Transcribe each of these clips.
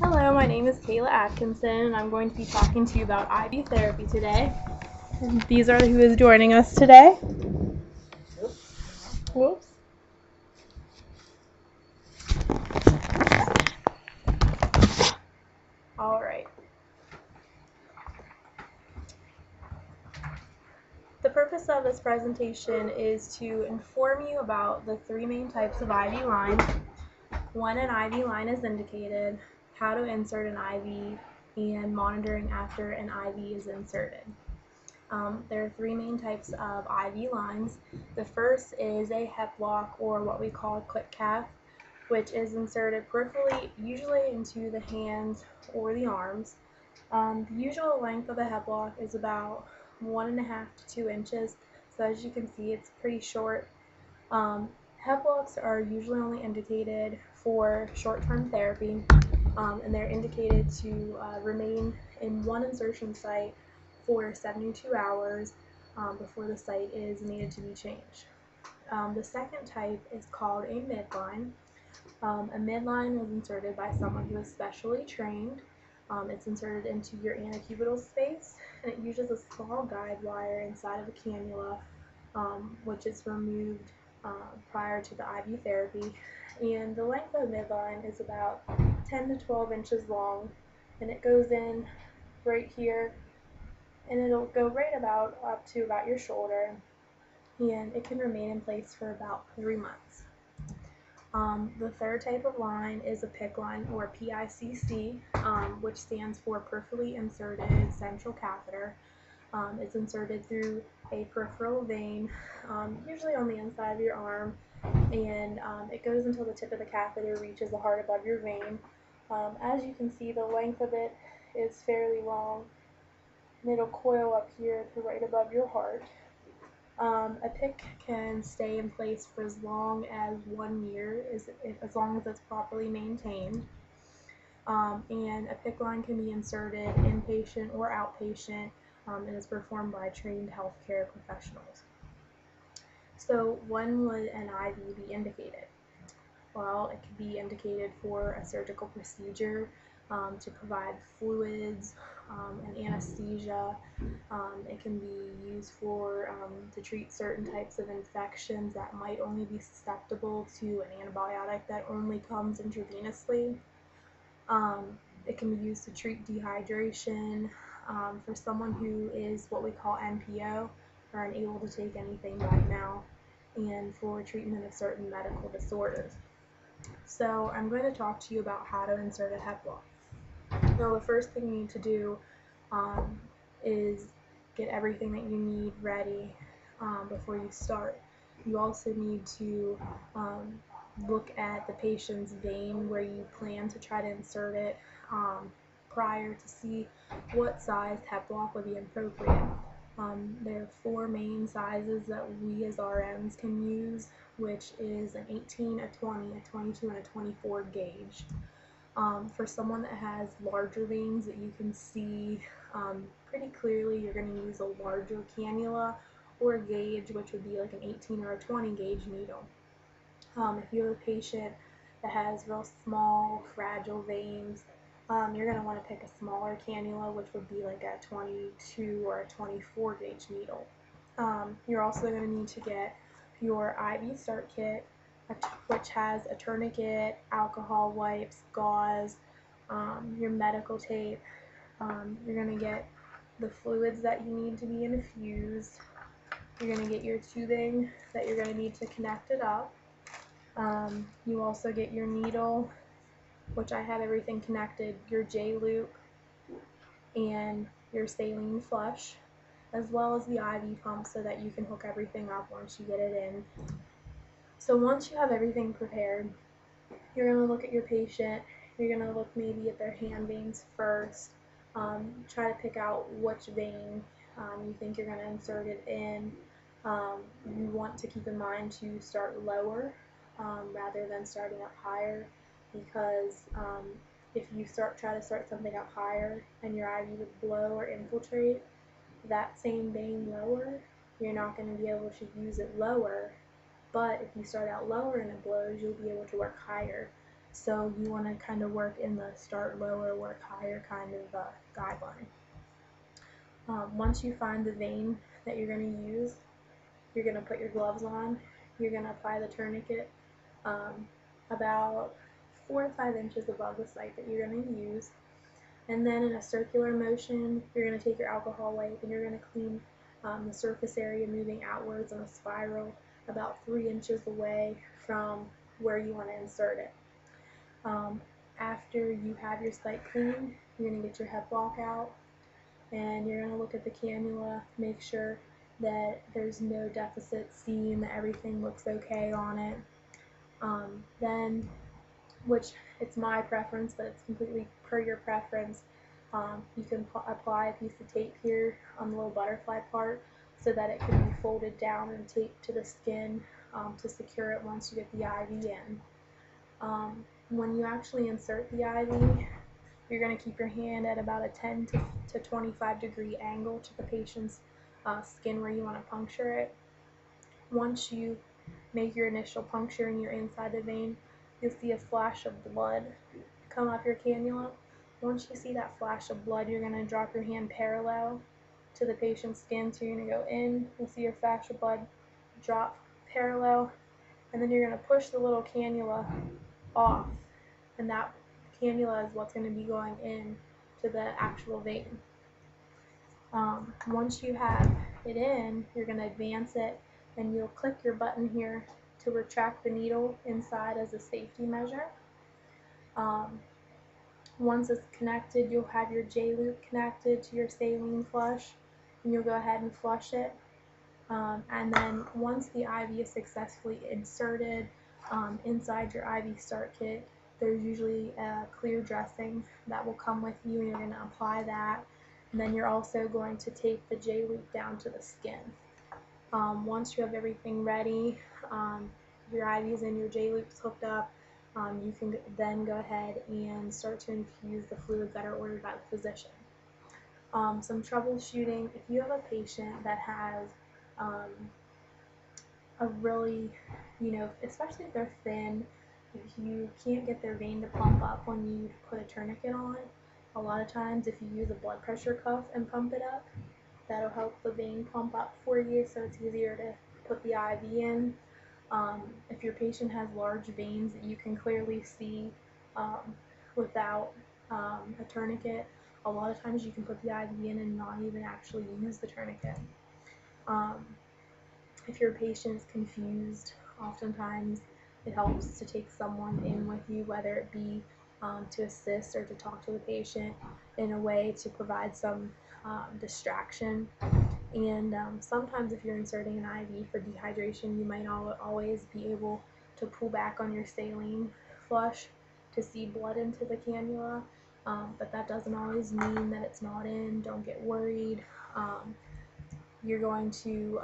Hello, my name is Kayla Atkinson, and I'm going to be talking to you about IV therapy today. And these are who is joining us today. Whoops. All right. The purpose of this presentation is to inform you about the three main types of IV lines, when an IV line is indicated, how to insert an IV, and monitoring after an IV is inserted. There are three main types of IV lines. The first is a hep block, or what we call a quick cath, which is inserted peripherally, usually into the hands or the arms. The usual length of a hep block is about 1.5 to 2 inches, so as you can see, it's pretty short. Hep blocks are usually only indicated for short-term therapy, and they're indicated to remain in one insertion site for 72 hours before the site is needed to be changed. The second type is called a midline. A midline is inserted by someone who is specially trained. It's inserted into your antecubital space, and it uses a small guide wire inside of a cannula, which is removed prior to the IV therapy. And the length of the midline is about 10 to 12 inches long, and it goes in right here, and it'll go right about up to about your shoulder, and it can remain in place for about 3 months. The third type of line is a PICC line, or PICC, which stands for peripherally inserted central catheter. It's inserted through a peripheral vein, usually on the inside of your arm, and it goes until the tip of the catheter reaches the heart above your vein. As you can see, the length of it is fairly long, and it'll coil up here to right above your heart. A PICC can stay in place for as long as 1 year, as long as it's properly maintained. And a PICC line can be inserted inpatient or outpatient, and is performed by trained healthcare professionals. So when would an IV be indicated? Well, it could be indicated for a surgical procedure, to provide fluids and anesthesia. It can be used for to treat certain types of infections that might only be susceptible to an antibiotic that only comes intravenously. It can be used to treat dehydration for someone who is what we call NPO, or unable to take anything by mouth, and for treatment of certain medical disorders. So I'm going to talk to you about how to insert a hep block. Now, the first thing you need to do is get everything that you need ready before you start. You also need to look at the patient's vein where you plan to try to insert it prior to see what size hep block would be appropriate. There are 4 main sizes that we as RNs can use, which is an 18, a 20, a 22, and a 24 gauge. For someone that has larger veins that you can see pretty clearly, you're going to use a larger cannula or a gauge, which would be like an 18 or a 20 gauge needle. If you have a patient that has real small, fragile veins, you're going to want to pick a smaller cannula, which would be like a 22 or a 24 gauge needle. You're also going to need to get your IV start kit, which has a tourniquet, alcohol wipes, gauze, your medical tape. You're going to get the fluids that you need to be infused. You're going to get your tubing that you're going to need to connect it up. You also get your needle, which I have everything connected, your J-loop, and your saline flush, as well as the IV pump so that you can hook everything up once you get it in. So once you have everything prepared, you're going to look at your patient. You're going to look maybe at their hand veins first. Try to pick out which vein you think you're going to insert it in. You want to keep in mind to start lower rather than starting up higher, because if you try to start something up higher and your IV would blow or infiltrate that same vein lower, you're not going to be able to use it lower. But if you start out lower and it blows, you'll be able to work higher. So you want to kind of work in the start lower, work higher kind of guideline. Once you find the vein that you're going to use, you're going to put your gloves on, you're going to apply the tourniquet about 4 to 5 inches above the site that you're going to use. And then in a circular motion, you're going to take your alcohol wipe and you're going to clean the surface area, moving outwards in a spiral about 3 inches away from where you want to insert it. After you have your site clean, you're going to get your head block out and you're going to look at the cannula, make sure that there's no deficit seen, that everything looks okay on it. Then, which it's my preference, but it's completely per your preference, you can apply a piece of tape here on the little butterfly part so that it can be folded down and taped to the skin to secure it once you get the IV in. When you actually insert the IV, you're going to keep your hand at about a 10 to 25 degree angle to the patient's skin where you want to puncture it. Once you make your initial puncture and you're inside the vein, you'll see a flash of blood come off your cannula. Once you see that flash of blood, you're going to drop your hand parallel to the patient's skin. So you're going to go in, you'll see your flash of blood, drop parallel, and then you're going to push the little cannula off, and that cannula is what's going to be going in to the actual vein. Once you have it in, you're going to advance it, and you'll click your button here to retract the needle inside as a safety measure. Once it's connected, you'll have your J-loop connected to your saline flush, and you'll go ahead and flush it. And then once the IV is successfully inserted inside your IV start kit, there's usually a clear dressing that will come with you, and you're going to apply that. And then you're also going to tape the J-loop down to the skin. Once you have everything ready, your IVs and your J-loops hooked up, you can then go ahead and start to infuse the fluids that are ordered by the physician. Some troubleshooting: if you have a patient that has a really, especially if they're thin, if you can't get their vein to pump up when you put a tourniquet on, a lot of times if you use a blood pressure cuff and pump it up, that'll help the vein pump up for you, so it's easier to put the IV in. If your patient has large veins that you can clearly see without a tourniquet, a lot of times you can put the IV in and not even actually use the tourniquet. If your patient's confused, oftentimes it helps to take someone in with you, whether it be to assist or to talk to the patient in a way to provide some distraction. And sometimes if you're inserting an IV for dehydration, you might not always be able to pull back on your saline flush to see blood into the cannula, but that doesn't always mean that it's not in. Don't get worried. You're going to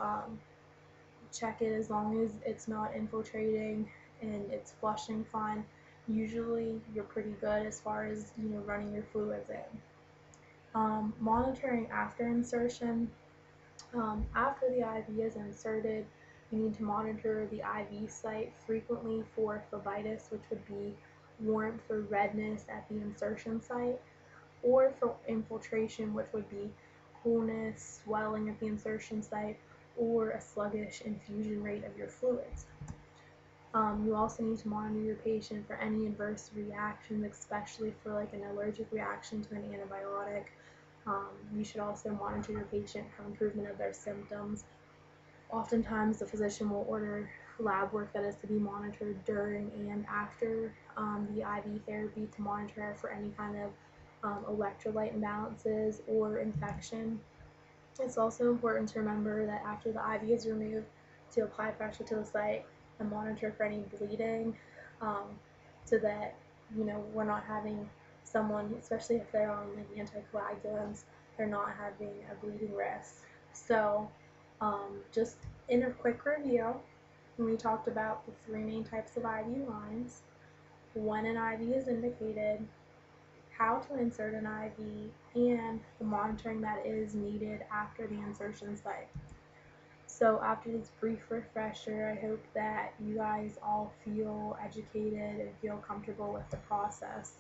check it as long as it's not infiltrating and it's flushing fine. Usually you're pretty good as far as running your fluids in. Monitoring after insertion. After the IV is inserted, you need to monitor the IV site frequently for phlebitis, which would be warmth or redness at the insertion site, or for infiltration, which would be coolness, swelling at the insertion site, or a sluggish infusion rate of your fluids. You also need to monitor your patient for any adverse reactions, especially for like an allergic reaction to an antibiotic. You should also monitor your patient for improvement of their symptoms. Oftentimes the physician will order lab work that is to be monitored during and after the IV therapy to monitor for any kind of electrolyte imbalances or infection. It's also important to remember that after the IV is removed, to apply pressure to the site and monitor for any bleeding, so that we're not having someone, especially if they're on like anticoagulants, they're not having a bleeding risk. So just in a quick review, we talked about the 3 main types of IV lines, when an IV is indicated, how to insert an IV, and the monitoring that is needed after the insertion site. So after this brief refresher, I hope that you guys all feel educated and feel comfortable with the process.